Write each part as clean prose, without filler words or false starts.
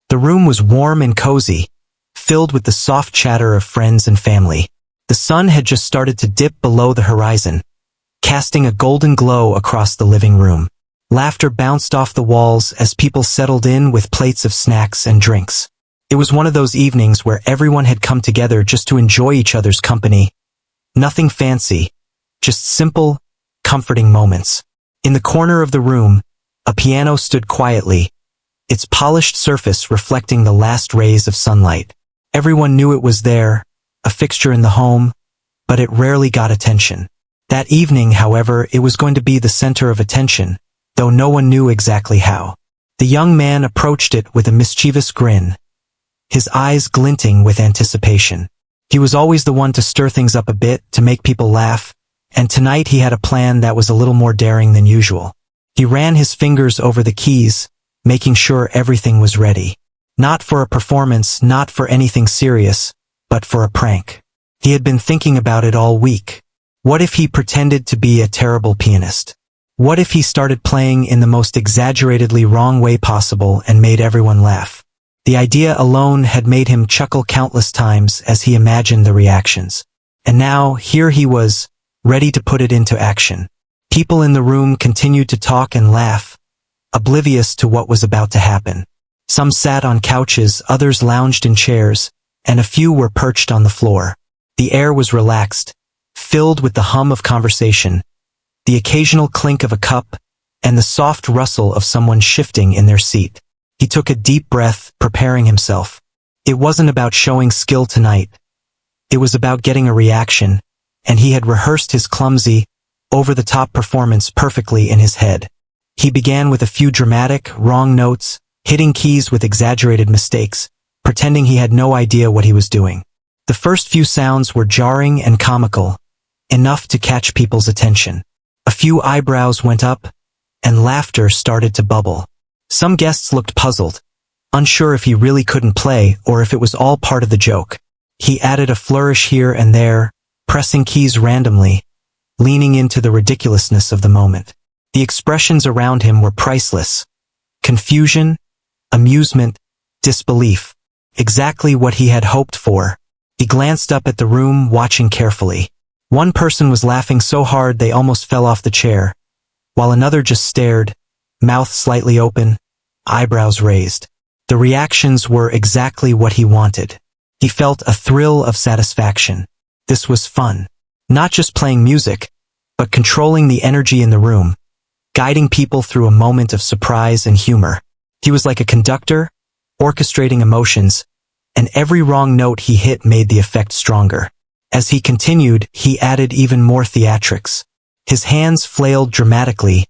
The room was warm and cozy, filled with the soft chatter of friends and family. The sun had just started to dip below the horizon, casting a golden glow across the living room. Laughter bounced off the walls as people settled in with plates of snacks and drinks. It was one of those evenings where everyone had come together just to enjoy each other's company. Nothing fancy, just simple, comforting moments. In the corner of the room, a piano stood quietly, its polished surface reflecting the last rays of sunlight. Everyone knew it was there, a fixture in the home, but it rarely got attention. That evening, however, it was going to be the center of attention, though no one knew exactly how. The young man approached it with a mischievous grin, his eyes glinting with anticipation. He was always the one to stir things up a bit, to make people laugh, and tonight he had a plan that was a little more daring than usual. He ran his fingers over the keys, making sure everything was ready. Not for a performance, not for anything serious, but for a prank. He had been thinking about it all week. What if he pretended to be a terrible pianist? What if he started playing in the most exaggeratedly wrong way possible and made everyone laugh? The idea alone had made him chuckle countless times as he imagined the reactions. And now, here he was, ready to put it into action. People in the room continued to talk and laugh, oblivious to what was about to happen. Some sat on couches, others lounged in chairs, and a few were perched on the floor. The air was relaxed, filled with the hum of conversation, the occasional clink of a cup, and the soft rustle of someone shifting in their seat. He took a deep breath, preparing himself. It wasn't about showing skill tonight. It was about getting a reaction, and he had rehearsed his clumsy, over-the-top performance perfectly in his head. He began with a few dramatic, wrong notes, hitting keys with exaggerated mistakes, pretending he had no idea what he was doing. The first few sounds were jarring and comical, enough to catch people's attention. A few eyebrows went up, and laughter started to bubble. Some guests looked puzzled, unsure if he really couldn't play or if it was all part of the joke. He added a flourish here and there, pressing keys randomly, leaning into the ridiculousness of the moment. The expressions around him were priceless. Confusion, amusement, disbelief. Exactly what he had hoped for. He glanced up at the room, watching carefully. One person was laughing so hard they almost fell off the chair, while another just stared, mouth slightly open, eyebrows raised. The reactions were exactly what he wanted. He felt a thrill of satisfaction. This was fun. Not just playing music, but controlling the energy in the room, guiding people through a moment of surprise and humor. He was like a conductor, orchestrating emotions, and every wrong note he hit made the effect stronger. As he continued, he added even more theatrics. His hands flailed dramatically,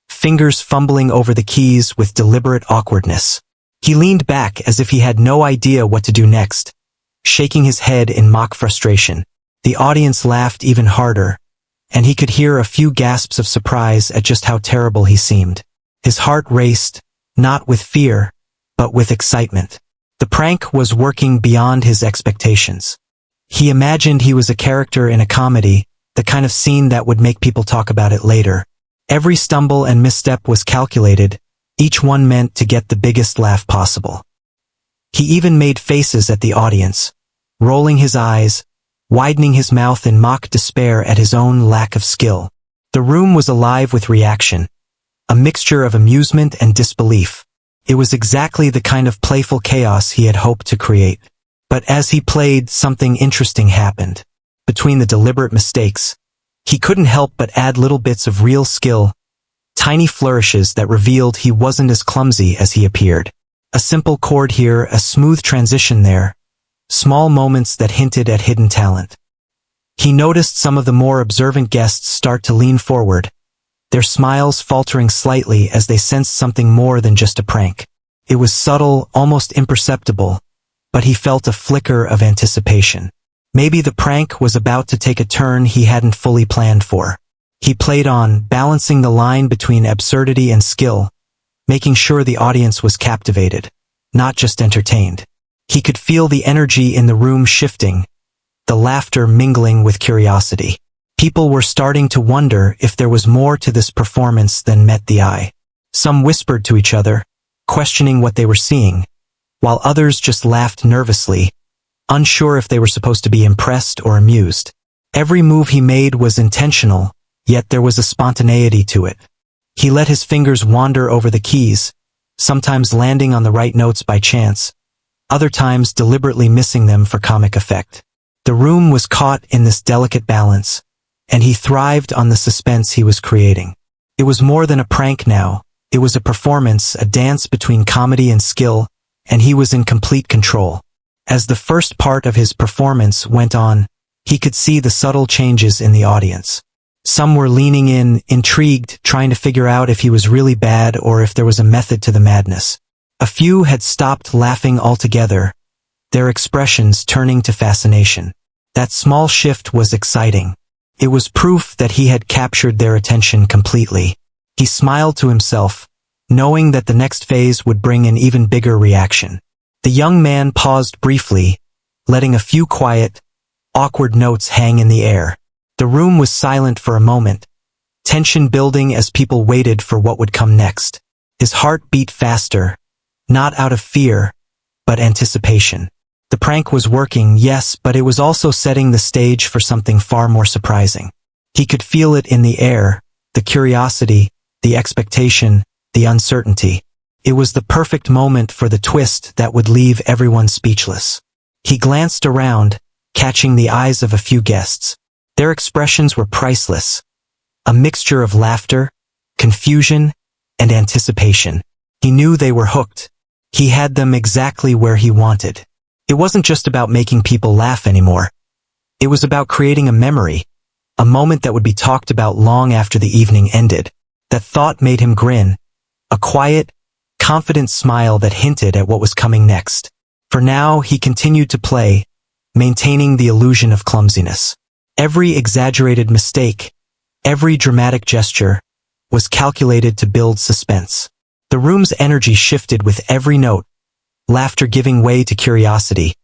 fingers fumbling over the keys with deliberate awkwardness. He leaned back as if he had no idea what to do next, shaking his head in mock frustration. The audience laughed even harder, and he could hear a few gasps of surprise at just how terrible he seemed. His heart raced, not with fear, but with excitement. The prank was working beyond his expectations. He imagined he was a character in a comedy, the kind of scene that would make people talk about it later. Every stumble and misstep was calculated, each one meant to get the biggest laugh possible. He even made faces at the audience, rolling his eyes, widening his mouth in mock despair at his own lack of skill. The room was alive with reaction, a mixture of amusement and disbelief. It was exactly the kind of playful chaos he had hoped to create. But as he played, something interesting happened. Between the deliberate mistakes, he couldn't help but add little bits of real skill, tiny flourishes that revealed he wasn't as clumsy as he appeared. A simple chord here, a smooth transition there, small moments that hinted at hidden talent. He noticed some of the more observant guests start to lean forward, their smiles faltering slightly as they sensed something more than just a prank. It was subtle, almost imperceptible, but he felt a flicker of anticipation. Maybe the prank was about to take a turn he hadn't fully planned for. He played on, balancing the line between absurdity and skill, making sure the audience was captivated, not just entertained. He could feel the energy in the room shifting, the laughter mingling with curiosity. People were starting to wonder if there was more to this performance than met the eye. Some whispered to each other, questioning what they were seeing, while others just laughed nervously, unsure if they were supposed to be impressed or amused. Every move he made was intentional, yet there was a spontaneity to it. He let his fingers wander over the keys, sometimes landing on the right notes by chance, other times deliberately missing them for comic effect. The room was caught in this delicate balance, and he thrived on the suspense he was creating. It was more than a prank now. It was a performance, a dance between comedy and skill, and he was in complete control. As the first part of his performance went on, he could see the subtle changes in the audience. Some were leaning in, intrigued, trying to figure out if he was really bad or if there was a method to the madness. A few had stopped laughing altogether, their expressions turning to fascination. That small shift was exciting. It was proof that he had captured their attention completely. He smiled to himself, knowing that the next phase would bring an even bigger reaction. The young man paused briefly, letting a few quiet, awkward notes hang in the air. The room was silent for a moment, tension building as people waited for what would come next. His heart beat faster, not out of fear, but anticipation. The prank was working, yes, but it was also setting the stage for something far more surprising. He could feel it in the air, the curiosity, the expectation, the uncertainty. It was the perfect moment for the twist that would leave everyone speechless. He glanced around, catching the eyes of a few guests. Their expressions were priceless, a mixture of laughter, confusion, and anticipation. He knew they were hooked. He had them exactly where he wanted. It wasn't just about making people laugh anymore. It was about creating a memory, a moment that would be talked about long after the evening ended. That thought made him grin, a quiet, confident smile that hinted at what was coming next. For now, he continued to play, maintaining the illusion of clumsiness. Every exaggerated mistake, every dramatic gesture, was calculated to build suspense. The room's energy shifted with every note, laughter giving way to curiosity,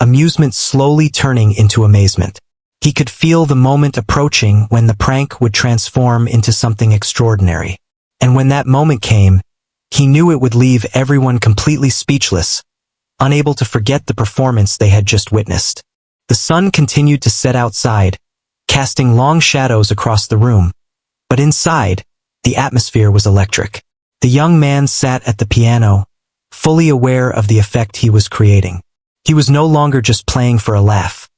amusement slowly turning into amazement. He could feel the moment approaching when the prank would transform into something extraordinary. And when that moment came, he knew it would leave everyone completely speechless, unable to forget the performance they had just witnessed. The sun continued to set outside, casting long shadows across the room. But inside, the atmosphere was electric. The young man sat at the piano, fully aware of the effect he was creating. He was no longer just playing for a laugh.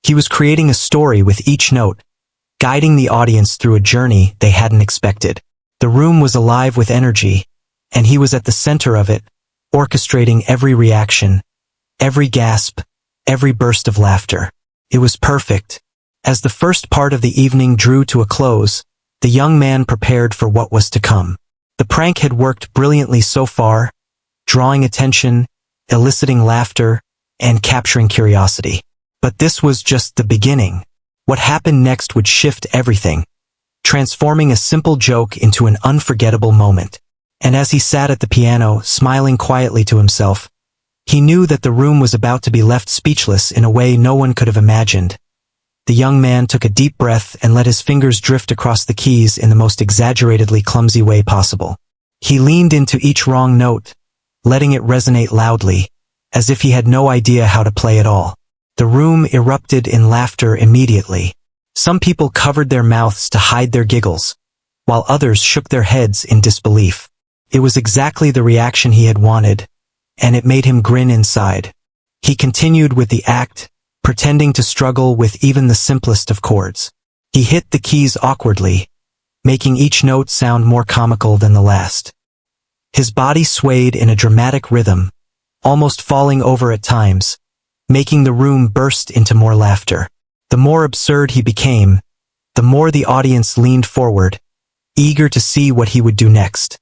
He was creating a story with each note, guiding the audience through a journey they hadn't expected. The room was alive with energy, and he was at the center of it, orchestrating every reaction, every gasp, every burst of laughter. It was perfect. As the first part of the evening drew to a close, the young man prepared for what was to come. The prank had worked brilliantly so far, drawing attention, eliciting laughter, and capturing curiosity. But this was just the beginning. What happened next would shift everything, transforming a simple joke into an unforgettable moment. And as he sat at the piano, smiling quietly to himself, he knew that the room was about to be left speechless in a way no one could have imagined. The young man took a deep breath and let his fingers drift across the keys in the most exaggeratedly clumsy way possible. He leaned into each wrong note, letting it resonate loudly, as if he had no idea how to play at all. The room erupted in laughter immediately. Some people covered their mouths to hide their giggles, while others shook their heads in disbelief. It was exactly the reaction he had wanted, and it made him grin inside. He continued with the act, pretending to struggle with even the simplest of chords. He hit the keys awkwardly, making each note sound more comical than the last. His body swayed in a dramatic rhythm, almost falling over at times, making the room burst into more laughter. The more absurd he became, the more the audience leaned forward, eager to see what he would do next.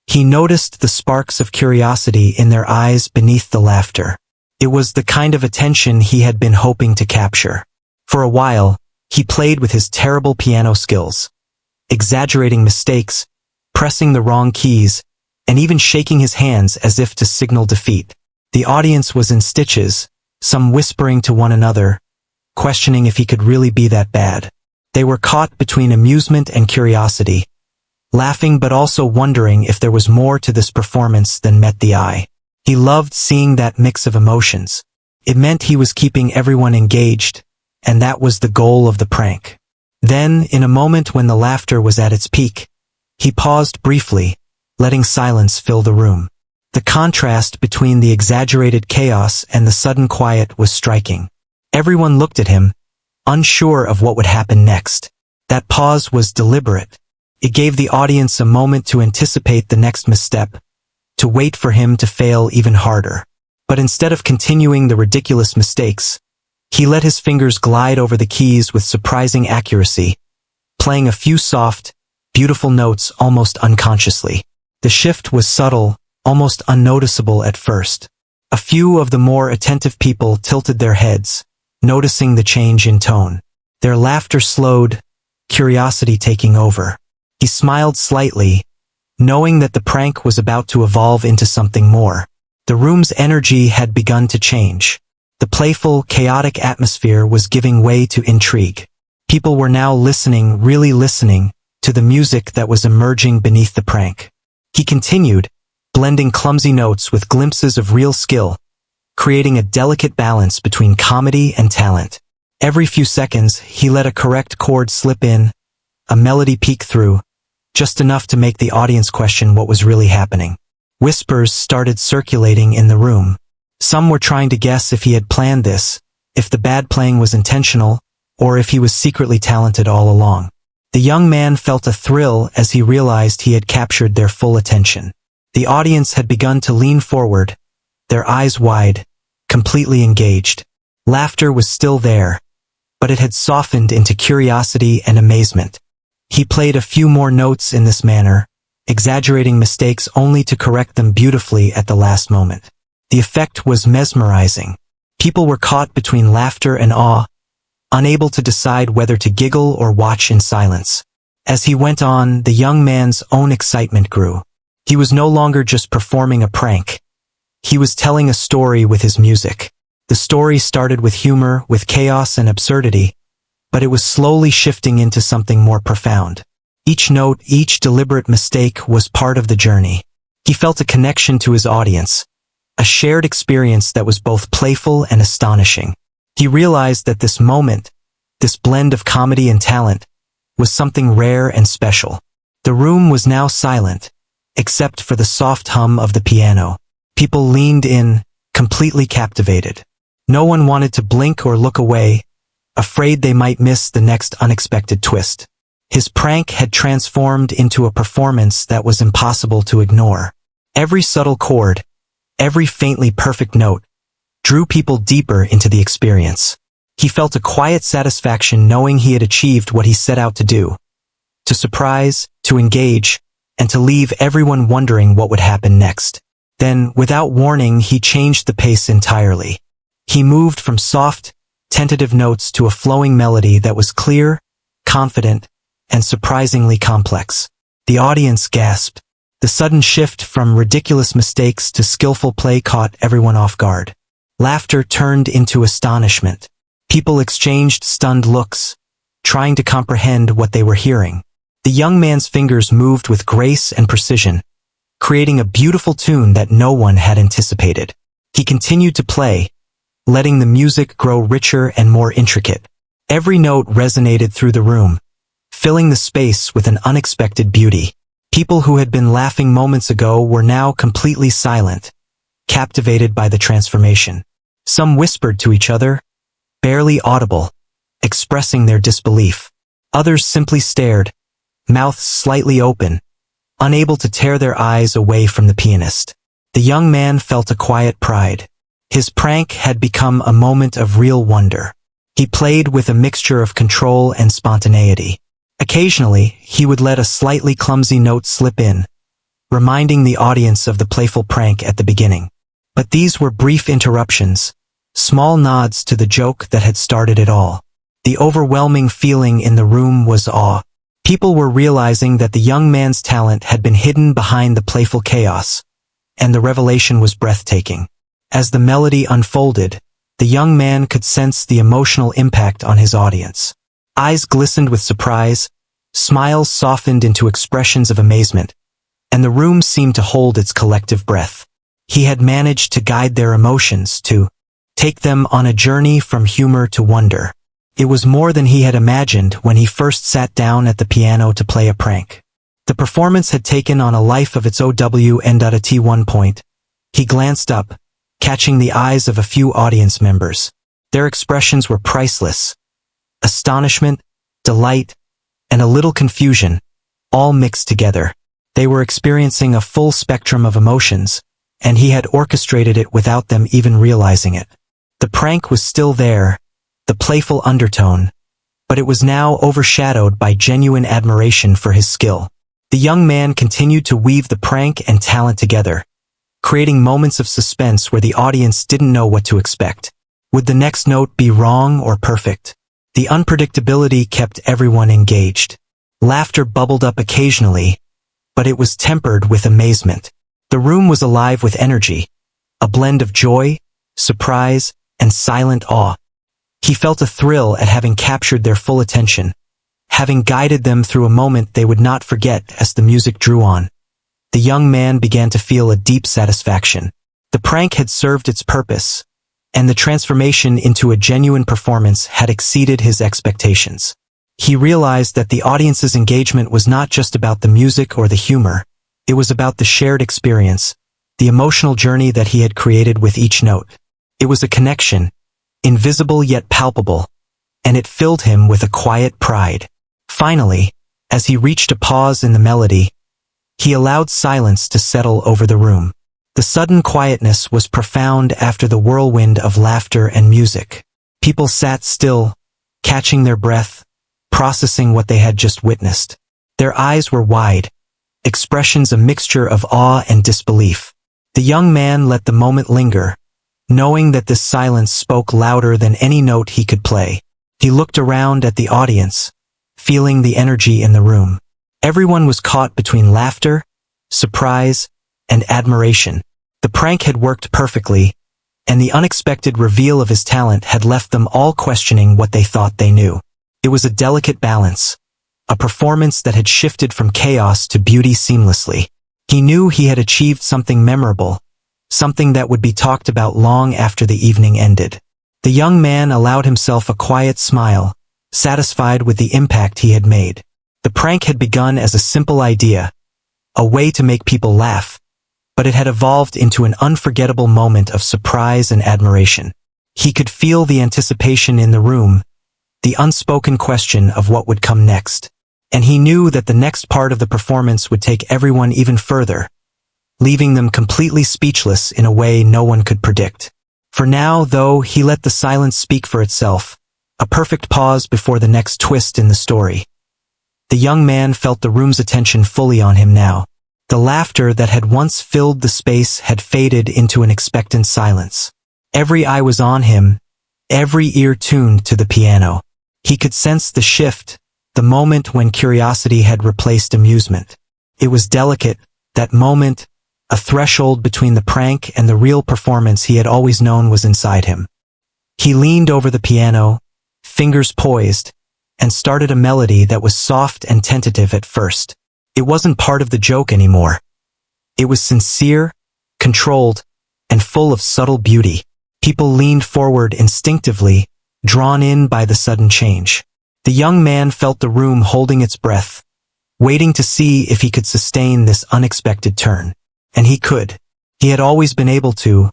He noticed the sparks of curiosity in their eyes beneath the laughter. It was the kind of attention he had been hoping to capture. For a while, he played with his terrible piano skills, exaggerating mistakes, pressing the wrong keys, and even shaking his hands as if to signal defeat. The audience was in stitches, some whispering to one another, questioning if he could really be that bad. They were caught between amusement and curiosity, laughing but also wondering if there was more to this performance than met the eye. He loved seeing that mix of emotions. It meant he was keeping everyone engaged, and that was the goal of the prank. Then, in a moment when the laughter was at its peak, he paused briefly, letting silence fill the room. The contrast between the exaggerated chaos and the sudden quiet was striking. Everyone looked at him, unsure of what would happen next. That pause was deliberate. It gave the audience a moment to anticipate the next misstep, to wait for him to fail even harder. But instead of continuing the ridiculous mistakes, he let his fingers glide over the keys with surprising accuracy, playing a few soft, beautiful notes almost unconsciously. The shift was subtle, almost unnoticeable at first. A few of the more attentive people tilted their heads, noticing the change in tone. Their laughter slowed, curiosity taking over. He smiled slightly, knowing that the prank was about to evolve into something more. The room's energy had begun to change. The playful, chaotic atmosphere was giving way to intrigue. People were now listening, really listening, to the music that was emerging beneath the prank. He continued, blending clumsy notes with glimpses of real skill, creating a delicate balance between comedy and talent. Every few seconds, he let a correct chord slip in, a melody peek through, just enough to make the audience question what was really happening. Whispers started circulating in the room. Some were trying to guess if he had planned this, if the bad playing was intentional, or if he was secretly talented all along. The young man felt a thrill as he realized he had captured their full attention. The audience had begun to lean forward, their eyes wide, completely engaged. Laughter was still there, but it had softened into curiosity and amazement. He played a few more notes in this manner, exaggerating mistakes only to correct them beautifully at the last moment. The effect was mesmerizing. People were caught between laughter and awe, unable to decide whether to giggle or watch in silence. As he went on, the young man's own excitement grew. He was no longer just performing a prank. He was telling a story with his music. The story started with humor, with chaos and absurdity, but it was slowly shifting into something more profound. Each note, each deliberate mistake was part of the journey. He felt a connection to his audience, a shared experience that was both playful and astonishing. He realized that this moment, this blend of comedy and talent, was something rare and special. The room was now silent, except for the soft hum of the piano. People leaned in, completely captivated. No one wanted to blink or look away, afraid they might miss the next unexpected twist. His prank had transformed into a performance that was impossible to ignore. Every subtle chord, every faintly perfect note, drew people deeper into the experience. He felt a quiet satisfaction knowing he had achieved what he set out to do, to surprise, to engage, and to leave everyone wondering what would happen next. Then, without warning, he changed the pace entirely. He moved from soft, tentative notes to a flowing melody that was clear, confident, and surprisingly complex. The audience gasped. The sudden shift from ridiculous mistakes to skillful play caught everyone off guard. Laughter turned into astonishment. People exchanged stunned looks, trying to comprehend what they were hearing. The young man's fingers moved with grace and precision, creating a beautiful tune that no one had anticipated. He continued to play, letting the music grow richer and more intricate. Every note resonated through the room, filling the space with an unexpected beauty. People who had been laughing moments ago were now completely silent, captivated by the transformation. Some whispered to each other, barely audible, expressing their disbelief. Others simply stared, mouths slightly open, unable to tear their eyes away from the pianist. The young man felt a quiet pride. His prank had become a moment of real wonder. He played with a mixture of control and spontaneity. Occasionally, he would let a slightly clumsy note slip in, reminding the audience of the playful prank at the beginning. But these were brief interruptions, small nods to the joke that had started it all. The overwhelming feeling in the room was awe. People were realizing that the young man's talent had been hidden behind the playful chaos, and the revelation was breathtaking. As the melody unfolded, the young man could sense the emotional impact on his audience. Eyes glistened with surprise, smiles softened into expressions of amazement, and the room seemed to hold its collective breath. He had managed to guide their emotions, to take them on a journey from humor to wonder. It was more than he had imagined when he first sat down at the piano to play a prank. The performance had taken on a life of its own. At one point, he glanced up, catching the eyes of a few audience members. Their expressions were priceless. Astonishment, delight, and a little confusion, all mixed together. They were experiencing a full spectrum of emotions, and he had orchestrated it without them even realizing it. The prank was still there, the playful undertone, but it was now overshadowed by genuine admiration for his skill. The young man continued to weave the prank and talent together, creating moments of suspense where the audience didn't know what to expect. Would the next note be wrong or perfect? The unpredictability kept everyone engaged. Laughter bubbled up occasionally, but it was tempered with amazement. The room was alive with energy, a blend of joy, surprise, and silent awe. He felt a thrill at having captured their full attention, having guided them through a moment they would not forget. As the music drew on, the young man began to feel a deep satisfaction. The prank had served its purpose, and the transformation into a genuine performance had exceeded his expectations. He realized that the audience's engagement was not just about the music or the humor, it was about the shared experience, the emotional journey that he had created with each note. It was a connection, invisible yet palpable, and it filled him with a quiet pride. Finally, as he reached a pause in the melody, he allowed silence to settle over the room. The sudden quietness was profound after the whirlwind of laughter and music. People sat still, catching their breath, processing what they had just witnessed. Their eyes were wide, expressions a mixture of awe and disbelief. The young man let the moment linger, knowing that this silence spoke louder than any note he could play. He looked around at the audience, feeling the energy in the room. Everyone was caught between laughter, surprise, and admiration. The prank had worked perfectly, and the unexpected reveal of his talent had left them all questioning what they thought they knew. It was a delicate balance, a performance that had shifted from chaos to beauty seamlessly. He knew he had achieved something memorable, something that would be talked about long after the evening ended. The young man allowed himself a quiet smile, satisfied with the impact he had made. The prank had begun as a simple idea, a way to make people laugh, but it had evolved into an unforgettable moment of surprise and admiration. He could feel the anticipation in the room, the unspoken question of what would come next, and he knew that the next part of the performance would take everyone even further, leaving them completely speechless in a way no one could predict. For now, though, he let the silence speak for itself, a perfect pause before the next twist in the story. The young man felt the room's attention fully on him now. The laughter that had once filled the space had faded into an expectant silence. Every eye was on him, every ear tuned to the piano. He could sense the shift, the moment when curiosity had replaced amusement. It was delicate, that moment, a threshold between the prank and the real performance he had always known was inside him. He leaned over the piano, fingers poised, and started a melody that was soft and tentative at first. It wasn't part of the joke anymore. It was sincere, controlled, and full of subtle beauty. People leaned forward instinctively, drawn in by the sudden change. The young man felt the room holding its breath, waiting to see if he could sustain this unexpected turn. And he could. He had always been able to,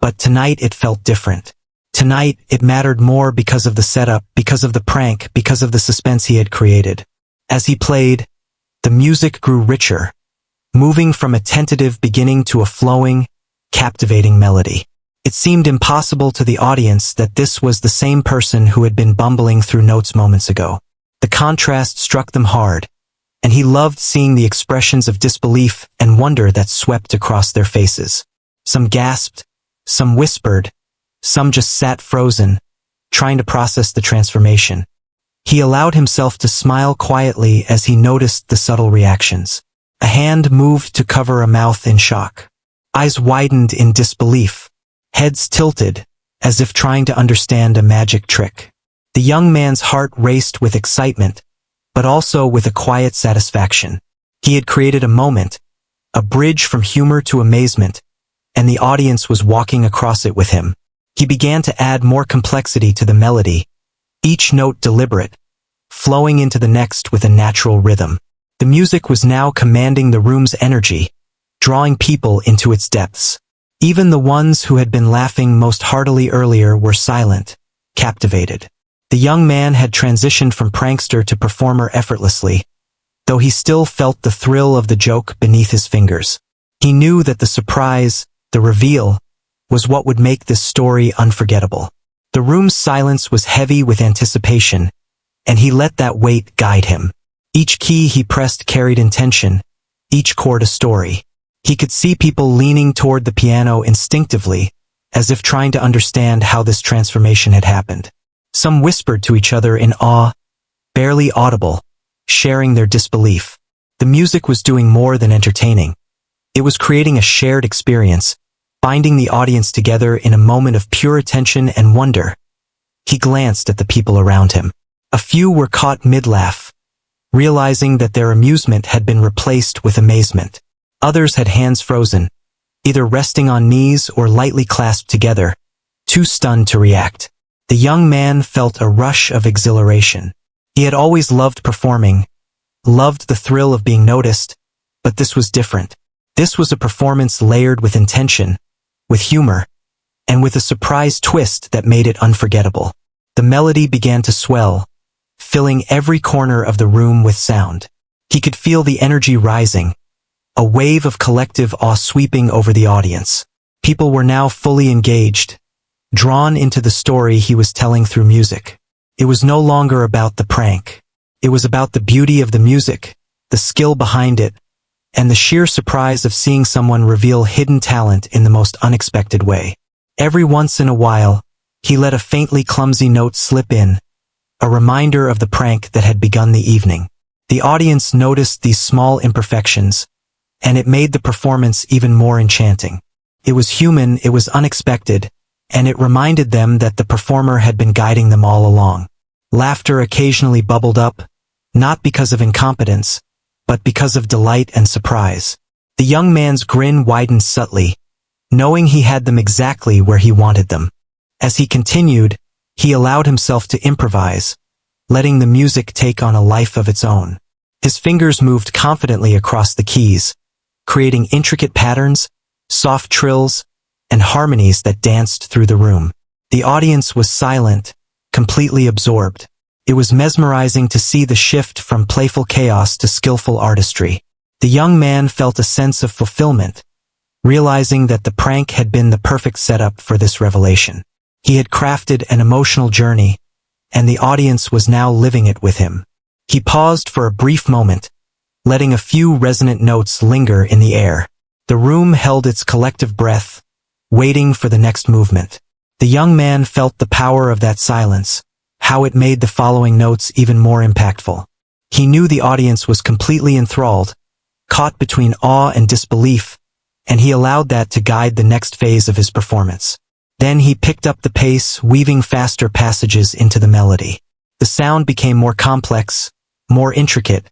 but tonight it felt different. Tonight, it mattered more because of the setup, because of the prank, because of the suspense he had created. As he played, the music grew richer, moving from a tentative beginning to a flowing, captivating melody. It seemed impossible to the audience that this was the same person who had been bumbling through notes moments ago. The contrast struck them hard, and he loved seeing the expressions of disbelief and wonder that swept across their faces. Some gasped, some whispered, some just sat frozen, trying to process the transformation. He allowed himself to smile quietly as he noticed the subtle reactions. A hand moved to cover a mouth in shock. Eyes widened in disbelief. Heads tilted, as if trying to understand a magic trick. The young man's heart raced with excitement, but also with a quiet satisfaction. He had created a moment, a bridge from humor to amazement, and the audience was walking across it with him. He began to add more complexity to the melody, each note deliberate, flowing into the next with a natural rhythm. The music was now commanding the room's energy, drawing people into its depths. Even the ones who had been laughing most heartily earlier were silent, captivated. The young man had transitioned from prankster to performer effortlessly, though he still felt the thrill of the joke beneath his fingers. He knew that the surprise, the reveal, was what would make this story unforgettable. The room's silence was heavy with anticipation, and he let that weight guide him. Each key he pressed carried intention, each chord a story. He could see people leaning toward the piano instinctively, as if trying to understand how this transformation had happened. Some whispered to each other in awe, barely audible, sharing their disbelief. The music was doing more than entertaining. It was creating a shared experience, binding the audience together in a moment of pure attention and wonder. He glanced at the people around him. A few were caught mid-laugh, realizing that their amusement had been replaced with amazement. Others had hands frozen, either resting on knees or lightly clasped together, too stunned to react. The young man felt a rush of exhilaration. He had always loved performing, loved the thrill of being noticed, but this was different. This was a performance layered with intention, with humor, and with a surprise twist that made it unforgettable. The melody began to swell, filling every corner of the room with sound. He could feel the energy rising, a wave of collective awe sweeping over the audience. People were now fully engaged, drawn into the story he was telling through music. It was no longer about the prank. It was about the beauty of the music, the skill behind it, and the sheer surprise of seeing someone reveal hidden talent in the most unexpected way. Every once in a while, he let a faintly clumsy note slip in, a reminder of the prank that had begun the evening. The audience noticed these small imperfections, and it made the performance even more enchanting. It was human, it was unexpected, and it reminded them that the performer had been guiding them all along. Laughter occasionally bubbled up, not because of incompetence, but because of delight and surprise. The young man's grin widened subtly, knowing he had them exactly where he wanted them. As he continued, he allowed himself to improvise, letting the music take on a life of its own. His fingers moved confidently across the keys, creating intricate patterns, soft trills, and harmonies that danced through the room. The audience was silent, completely absorbed. It was mesmerizing to see the shift from playful chaos to skillful artistry. The young man felt a sense of fulfillment, realizing that the prank had been the perfect setup for this revelation. He had crafted an emotional journey, and the audience was now living it with him. He paused for a brief moment, letting a few resonant notes linger in the air. The room held its collective breath, waiting for the next movement. The young man felt the power of that silence, how it made the following notes even more impactful. He knew the audience was completely enthralled, caught between awe and disbelief, and he allowed that to guide the next phase of his performance. Then he picked up the pace, weaving faster passages into the melody. The sound became more complex, more intricate,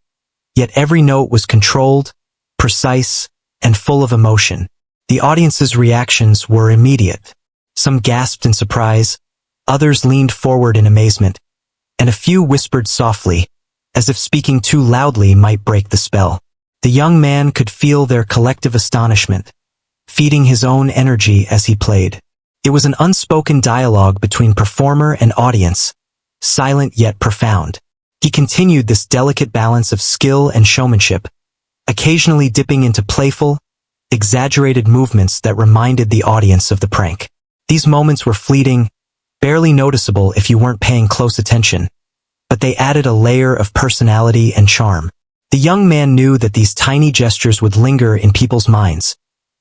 yet every note was controlled, precise, and full of emotion. The audience's reactions were immediate. Some gasped in surprise, others leaned forward in amazement, and a few whispered softly, as if speaking too loudly might break the spell. The young man could feel their collective astonishment, feeding his own energy as he played. It was an unspoken dialogue between performer and audience, silent yet profound. He continued this delicate balance of skill and showmanship, occasionally dipping into playful, exaggerated movements that reminded the audience of the prank. These moments were fleeting, barely noticeable if you weren't paying close attention, but they added a layer of personality and charm. The young man knew that these tiny gestures would linger in people's minds,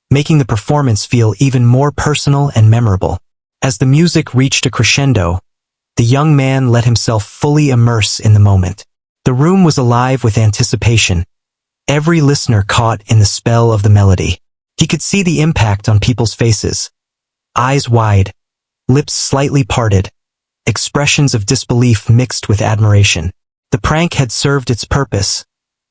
making the performance feel even more personal and memorable. As the music reached a crescendo, the young man let himself fully immerse in the moment. The room was alive with anticipation, every listener caught in the spell of the melody. He could see the impact on people's faces, eyes wide, lips slightly parted, expressions of disbelief mixed with admiration. The prank had served its purpose,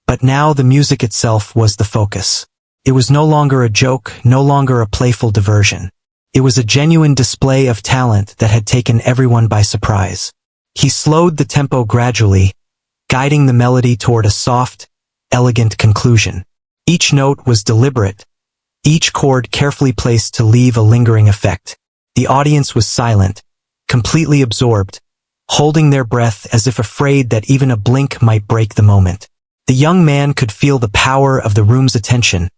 but now the music itself was the focus. It was no longer a joke, no longer a playful diversion. It was a genuine display of talent that had taken everyone by surprise. He slowed the tempo gradually, guiding the melody toward a soft, elegant conclusion. Each note was deliberate, each chord carefully placed to leave a lingering effect. The audience was silent, completely absorbed, holding their breath as if afraid that even a blink might break the moment. The young man could feel the power of the room's attention,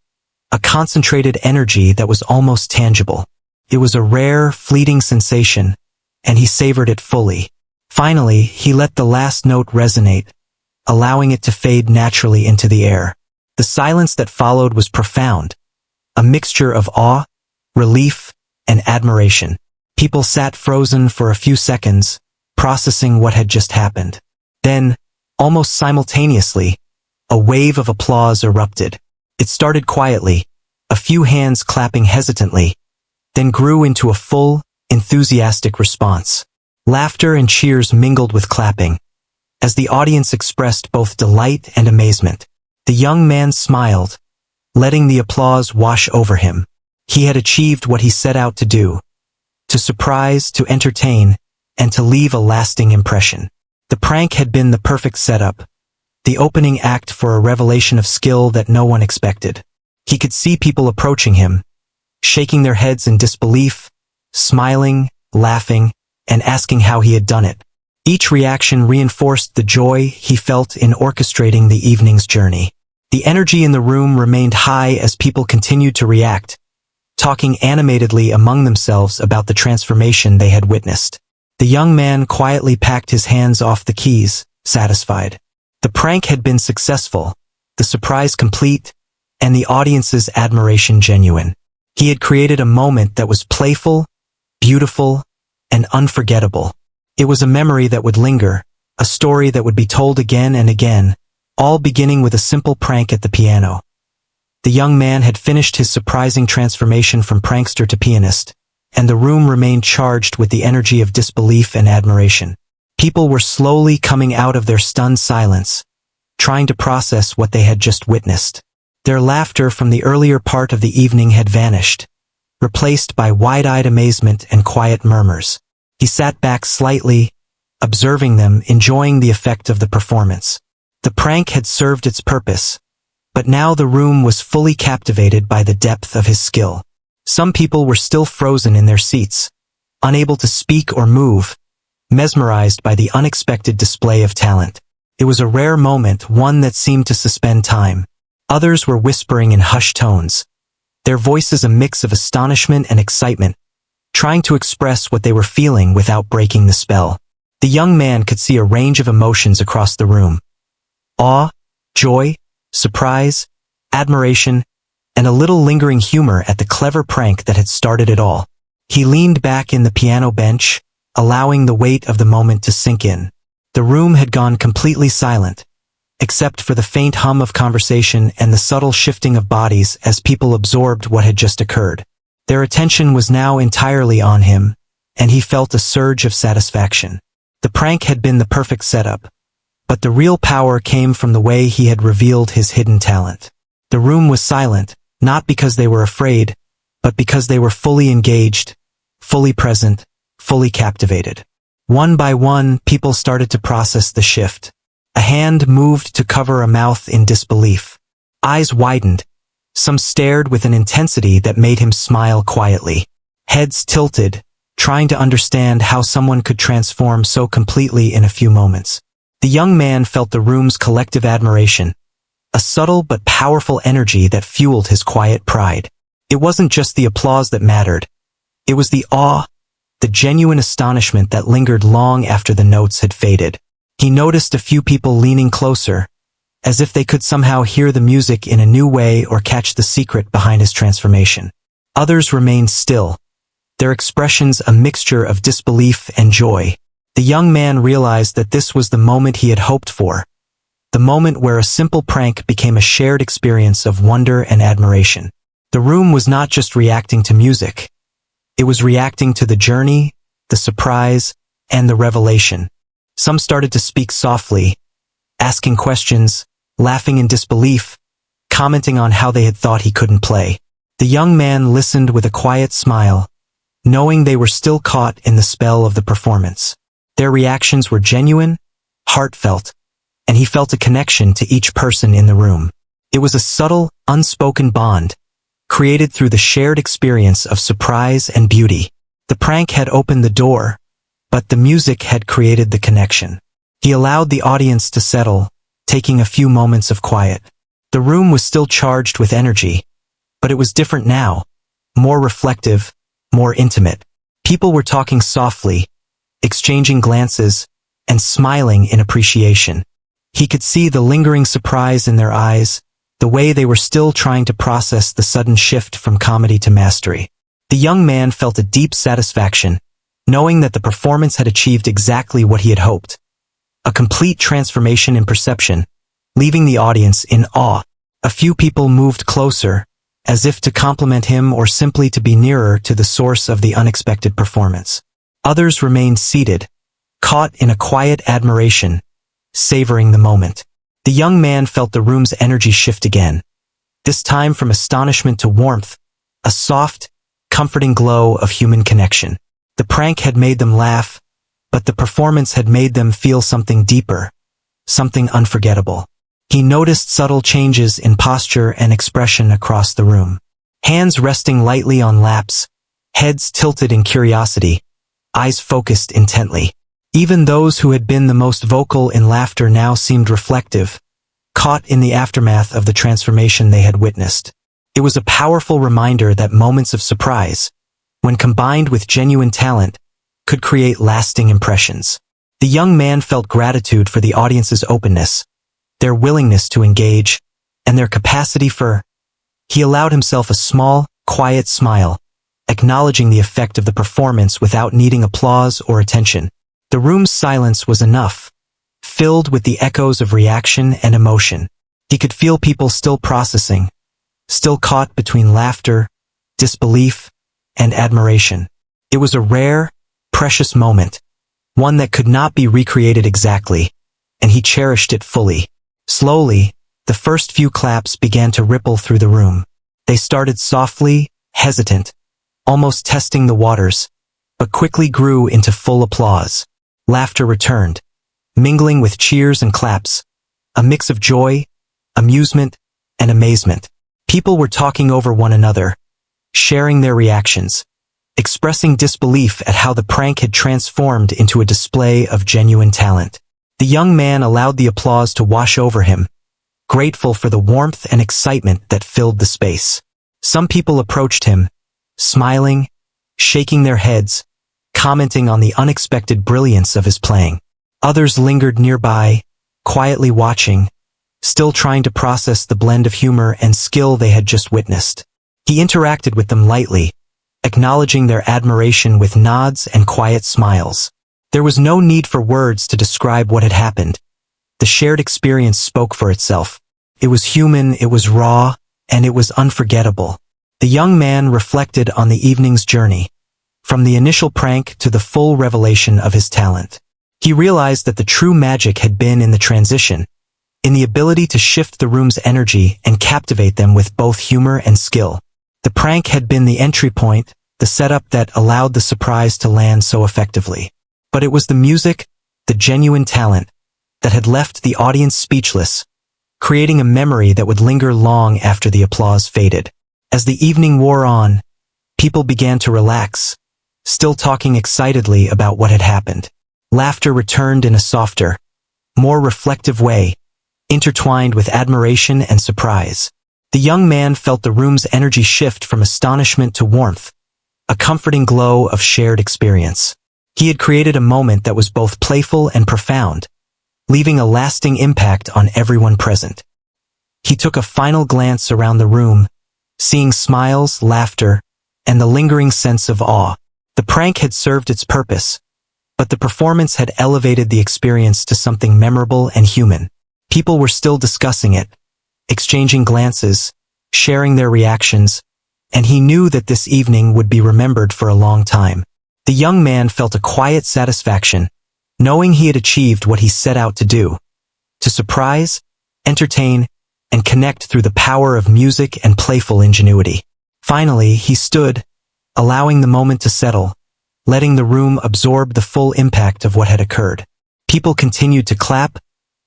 a concentrated energy that was almost tangible. It was a rare, fleeting sensation, and he savored it fully. Finally, he let the last note resonate, allowing it to fade naturally into the air. The silence that followed was profound, a mixture of awe, relief, and admiration. People sat frozen for a few seconds, processing what had just happened. Then, almost simultaneously, a wave of applause erupted. It started quietly, a few hands clapping hesitantly, then grew into a full, enthusiastic response. Laughter and cheers mingled with clapping, as the audience expressed both delight and amazement. The young man smiled, letting the applause wash over him. He had achieved what he set out to do: to surprise, to entertain, and to leave a lasting impression. The prank had been the perfect setup, the opening act for a revelation of skill that no one expected. He could see people approaching him, shaking their heads in disbelief, smiling, laughing, and asking how he had done it. Each reaction reinforced the joy he felt in orchestrating the evening's journey. The energy in the room remained high as people continued to react, talking animatedly among themselves about the transformation they had witnessed. The young man quietly packed his hands off the keys, satisfied. The prank had been successful, the surprise complete, and the audience's admiration genuine. He had created a moment that was playful, beautiful, and unforgettable. It was a memory that would linger, a story that would be told again and again, all beginning with a simple prank at the piano. The young man had finished his surprising transformation from prankster to pianist, and the room remained charged with the energy of disbelief and admiration. People were slowly coming out of their stunned silence, trying to process what they had just witnessed. Their laughter from the earlier part of the evening had vanished, replaced by wide-eyed amazement and quiet murmurs. He sat back slightly, observing them, enjoying the effect of the performance. The prank had served its purpose, but now the room was fully captivated by the depth of his skill. Some people were still frozen in their seats, unable to speak or move, mesmerized by the unexpected display of talent. It was a rare moment, one that seemed to suspend time. Others were whispering in hushed tones, their voices a mix of astonishment and excitement, trying to express what they were feeling without breaking the spell. The young man could see a range of emotions across the room: awe, joy, surprise, admiration, and a little lingering humor at the clever prank that had started it all. He leaned back in the piano bench, allowing the weight of the moment to sink in. The room had gone completely silent, except for the faint hum of conversation and the subtle shifting of bodies as people absorbed what had just occurred. Their attention was now entirely on him, and he felt a surge of satisfaction. The prank had been the perfect setup, but the real power came from the way he had revealed his hidden talent. The room was silent, not because they were afraid, but because they were fully engaged, fully present, fully captivated. One by one, people started to process the shift. A hand moved to cover a mouth in disbelief. Eyes widened. Some stared with an intensity that made him smile quietly. Heads tilted, trying to understand how someone could transform so completely in a few moments. The young man felt the room's collective admiration, a subtle but powerful energy that fueled his quiet pride. It wasn't just the applause that mattered. It was the awe, the genuine astonishment that lingered long after the notes had faded. He noticed a few people leaning closer, as if they could somehow hear the music in a new way or catch the secret behind his transformation. Others remained still, their expressions a mixture of disbelief and joy. The young man realized that this was the moment he had hoped for, the moment where a simple prank became a shared experience of wonder and admiration. The room was not just reacting to music. It was reacting to the journey, the surprise, and the revelation. Some started to speak softly, asking questions, laughing in disbelief, commenting on how they had thought he couldn't play. The young man listened with a quiet smile, knowing they were still caught in the spell of the performance. Their reactions were genuine, heartfelt, and he felt a connection to each person in the room. It was a subtle, unspoken bond, created through the shared experience of surprise and beauty. The prank had opened the door, but the music had created the connection. He allowed the audience to settle, taking a few moments of quiet. The room was still charged with energy, but it was different now, more reflective, more intimate. People were talking softly, exchanging glances, and smiling in appreciation. He could see the lingering surprise in their eyes, the way they were still trying to process the sudden shift from comedy to mastery. The young man felt a deep satisfaction, knowing that the performance had achieved exactly what he had hoped. A complete transformation in perception, leaving the audience in awe. A few people moved closer, as if to compliment him or simply to be nearer to the source of the unexpected performance. Others remained seated, caught in a quiet admiration, savoring the moment. The young man felt the room's energy shift again, this time from astonishment to warmth, a soft, comforting glow of human connection. The prank had made them laugh, but the performance had made them feel something deeper, something unforgettable. He noticed subtle changes in posture and expression across the room. Hands resting lightly on laps, heads tilted in curiosity, eyes focused intently. Even those who had been the most vocal in laughter now seemed reflective, caught in the aftermath of the transformation they had witnessed. It was a powerful reminder that moments of surprise, when combined with genuine talent, could create lasting impressions. The young man felt gratitude for the audience's openness, their willingness to engage, and their capacity for. He allowed himself a small, quiet smile, acknowledging the effect of the performance without needing applause or attention. The room's silence was enough, filled with the echoes of reaction and emotion. He could feel people still processing, still caught between laughter, disbelief, and admiration. It was a rare, precious moment, one that could not be recreated exactly, and he cherished it fully. Slowly, the first few claps began to ripple through the room. They started softly, hesitant, almost testing the waters, but quickly grew into full applause. Laughter returned, mingling with cheers and claps, a mix of joy, amusement, and amazement. People were talking over one another, sharing their reactions, expressing disbelief at how the prank had transformed into a display of genuine talent. The young man allowed the applause to wash over him, grateful for the warmth and excitement that filled the space. Some people approached him, smiling, shaking their heads, commenting on the unexpected brilliance of his playing. Others lingered nearby, quietly watching, still trying to process the blend of humor and skill they had just witnessed. He interacted with them lightly, acknowledging their admiration with nods and quiet smiles. There was no need for words to describe what had happened. The shared experience spoke for itself. It was human, it was raw, and it was unforgettable. The young man reflected on the evening's journey, from the initial prank to the full revelation of his talent. He realized that the true magic had been in the transition, in the ability to shift the room's energy and captivate them with both humor and skill. The prank had been the entry point, the setup that allowed the surprise to land so effectively. But it was the music, the genuine talent, that had left the audience speechless, creating a memory that would linger long after the applause faded. As the evening wore on, people began to relax, still talking excitedly about what had happened. Laughter returned in a softer, more reflective way, intertwined with admiration and surprise. The young man felt the room's energy shift from astonishment to warmth, a comforting glow of shared experience. He had created a moment that was both playful and profound, leaving a lasting impact on everyone present. He took a final glance around the room, seeing smiles, laughter, and the lingering sense of awe. The prank had served its purpose, but the performance had elevated the experience to something memorable and human. People were still discussing it, exchanging glances, sharing their reactions, and he knew that this evening would be remembered for a long time. The young man felt a quiet satisfaction, knowing he had achieved what he set out to do: to surprise, entertain, and connect through the power of music and playful ingenuity. Finally, he stood, allowing the moment to settle, letting the room absorb the full impact of what had occurred. People continued to clap,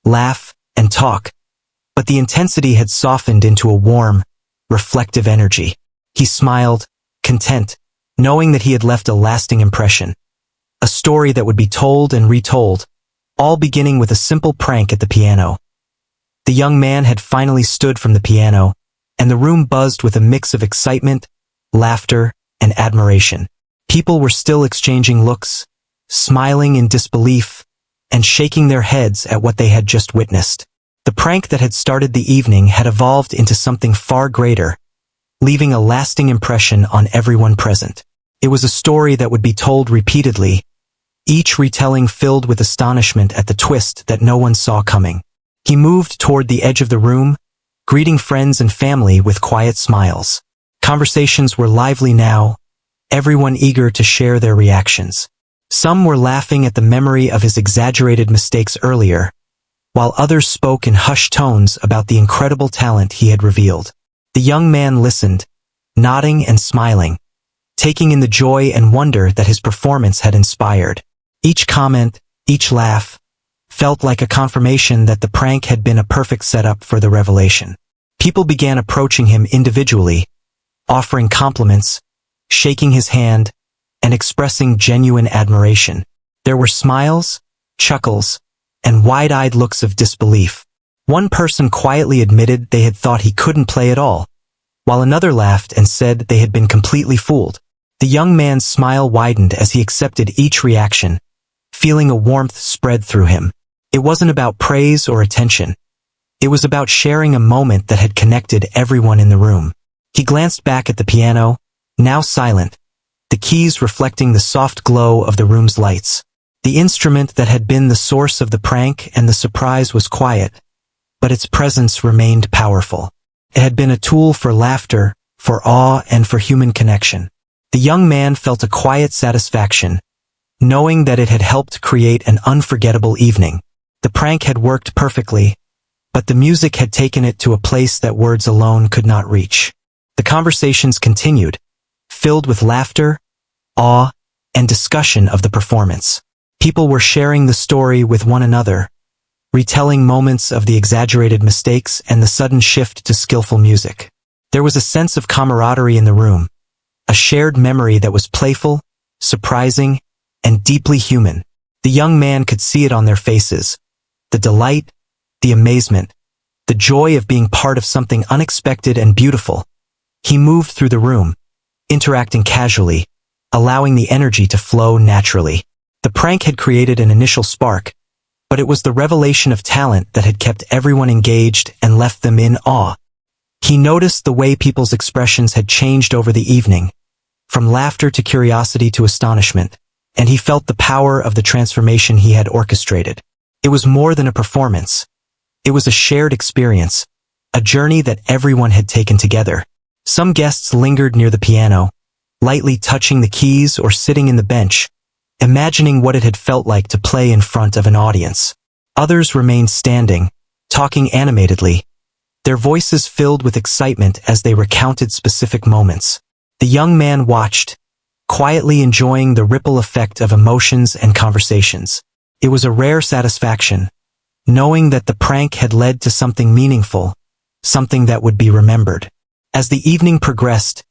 laugh, and talk, but the intensity had softened into a warm, reflective energy. He smiled, content, knowing that he had left a lasting impression. A story that would be told and retold, all beginning with a simple prank at the piano. The young man had finally stood from the piano, and the room buzzed with a mix of excitement, laughter, and admiration. People were still exchanging looks, smiling in disbelief, and shaking their heads at what they had just witnessed. The prank that had started the evening had evolved into something far greater, leaving a lasting impression on everyone present. It was a story that would be told repeatedly, each retelling filled with astonishment at the twist that no one saw coming. He moved toward the edge of the room, greeting friends and family with quiet smiles. Conversations were lively now, everyone eager to share their reactions. Some were laughing at the memory of his exaggerated mistakes earlier, while others spoke in hushed tones about the incredible talent he had revealed. The young man listened, nodding and smiling, taking in the joy and wonder that his performance had inspired. Each comment, each laugh, felt like a confirmation that the prank had been a perfect setup for the revelation. People began approaching him individually, offering compliments, shaking his hand, and expressing genuine admiration. There were smiles, chuckles, and wide-eyed looks of disbelief. One person quietly admitted they had thought he couldn't play at all, while another laughed and said they had been completely fooled. The young man's smile widened as he accepted each reaction, feeling a warmth spread through him. It wasn't about praise or attention. It was about sharing a moment that had connected everyone in the room. He glanced back at the piano, now silent, the keys reflecting the soft glow of the room's lights. The instrument that had been the source of the prank and the surprise was quiet, but its presence remained powerful. It had been a tool for laughter, for awe, and for human connection. The young man felt a quiet satisfaction, knowing that it had helped create an unforgettable evening. The prank had worked perfectly, but the music had taken it to a place that words alone could not reach. The conversations continued, filled with laughter, awe, and discussion of the performance. People were sharing the story with one another, retelling moments of the exaggerated mistakes and the sudden shift to skillful music. There was a sense of camaraderie in the room, a shared memory that was playful, surprising, and deeply human. The young man could see it on their faces, the delight, the amazement, the joy of being part of something unexpected and beautiful. He moved through the room, interacting casually, allowing the energy to flow naturally. The prank had created an initial spark, but it was the revelation of talent that had kept everyone engaged and left them in awe. He noticed the way people's expressions had changed over the evening, from laughter to curiosity to astonishment, and he felt the power of the transformation he had orchestrated. It was more than a performance. It was a shared experience, a journey that everyone had taken together. Some guests lingered near the piano, lightly touching the keys or sitting in the bench, imagining what it had felt like to play in front of an audience. Others remained standing, talking animatedly, their voices filled with excitement as they recounted specific moments. The young man watched, quietly enjoying the ripple effect of emotions and conversations. It was a rare satisfaction, knowing that the prank had led to something meaningful, something that would be remembered. As the evening progressed,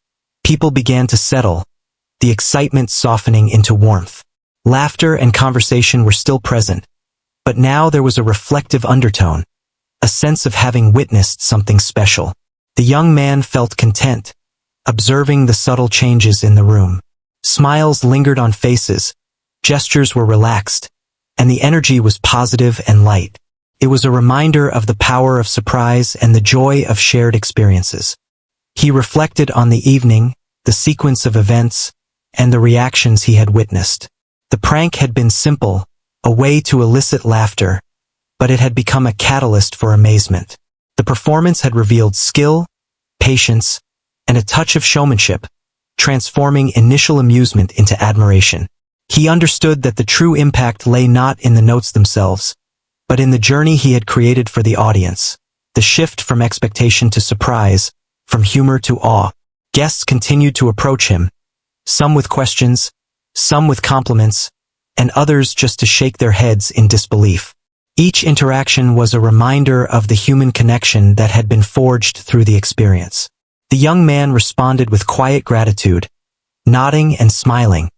people began to settle, the excitement softening into warmth. Laughter and conversation were still present, but now there was a reflective undertone, a sense of having witnessed something special. The young man felt content, observing the subtle changes in the room. Smiles lingered on faces, gestures were relaxed, and the energy was positive and light. It was a reminder of the power of surprise and the joy of shared experiences. He reflected on the evening, the sequence of events, and the reactions he had witnessed. The prank had been simple, a way to elicit laughter, but it had become a catalyst for amazement. The performance had revealed skill, patience, and a touch of showmanship, transforming initial amusement into admiration. He understood that the true impact lay not in the notes themselves, but in the journey he had created for the audience. the shift from expectation to surprise, from humor to awe. Guests continued to approach him, some with questions, some with compliments, and others just to shake their heads in disbelief. Each interaction was a reminder of the human connection that had been forged through the experience. The young man responded with quiet gratitude, nodding and smiling,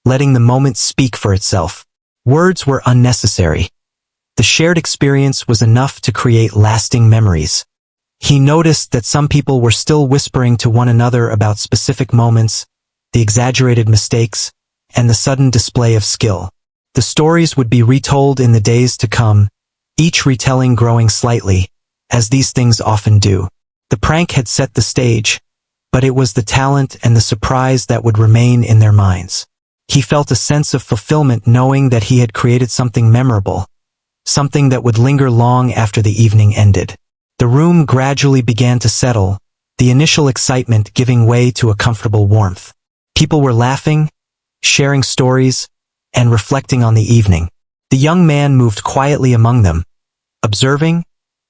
letting the moment speak for itself. Words were unnecessary. The shared experience was enough to create lasting memories. He noticed that some people were still whispering to one another about specific moments, the exaggerated mistakes, and the sudden display of skill. The stories would be retold in the days to come, each retelling growing slightly, as these things often do. The prank had set the stage, but it was the talent and the surprise that would remain in their minds. He felt a sense of fulfillment knowing that he had created something memorable, something that would linger long after the evening ended. The room gradually began to settle, the initial excitement giving way to a comfortable warmth. People were laughing, sharing stories, and reflecting on the evening. The young man moved quietly among them, observing,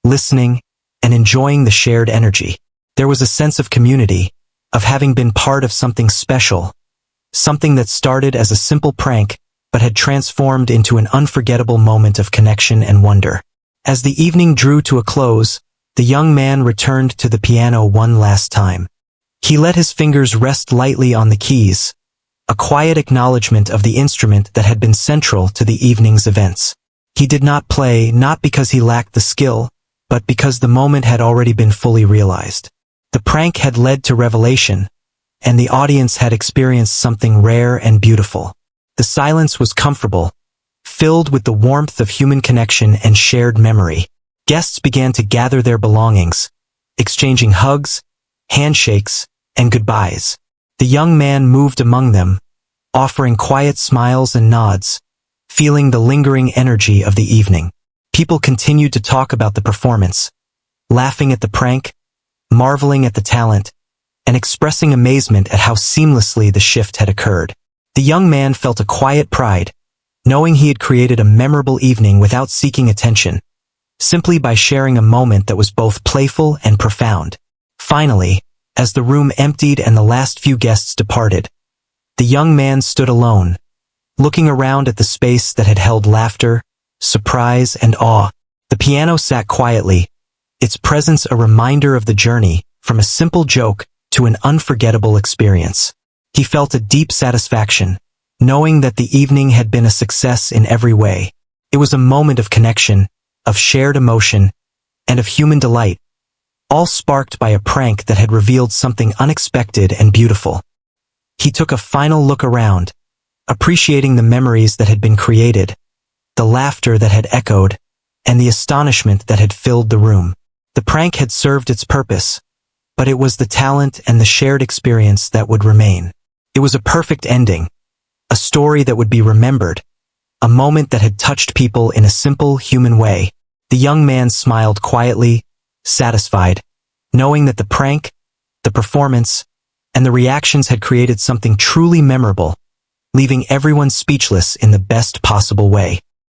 listening, and enjoying the shared energy. There was a sense of community, of having been part of something special, something that started as a simple prank but had transformed into an unforgettable moment of connection and wonder. As the evening drew to a close, the young man returned to the piano one last time. He let his fingers rest lightly on the keys, a quiet acknowledgement of the instrument that had been central to the evening's events. He did not play, not because he lacked the skill, but because the moment had already been fully realized. The prank had led to revelation, and the audience had experienced something rare and beautiful. The silence was comfortable, filled with the warmth of human connection and shared memory. Guests began to gather their belongings, exchanging hugs, handshakes, and goodbyes. The young man moved among them, offering quiet smiles and nods, feeling the lingering energy of the evening. People continued to talk about the performance, laughing at the prank, marveling at the talent, and expressing amazement at how seamlessly the shift had occurred. The young man felt a quiet pride, knowing he had created a memorable evening without seeking attention, simply by sharing a moment that was both playful and profound. Finally, as the room emptied and the last few guests departed, the young man stood alone, looking around at the space that had held laughter, surprise, and awe. The piano sat quietly, its presence a reminder of the journey from a simple joke to an unforgettable experience. He felt a deep satisfaction, knowing that the evening had been a success in every way. It was a moment of connection, of shared emotion, and of human delight, all sparked by a prank that had revealed something unexpected and beautiful. He took a final look around, appreciating the memories that had been created, the laughter that had echoed, and the astonishment that had filled the room. The prank had served its purpose, but it was the talent and the shared experience that would remain. It was a perfect ending, a story that would be remembered, a moment that had touched people in a simple human way. The young man smiled quietly, satisfied, knowing that the prank, the performance, and the reactions had created something truly memorable, leaving everyone speechless in the best possible way.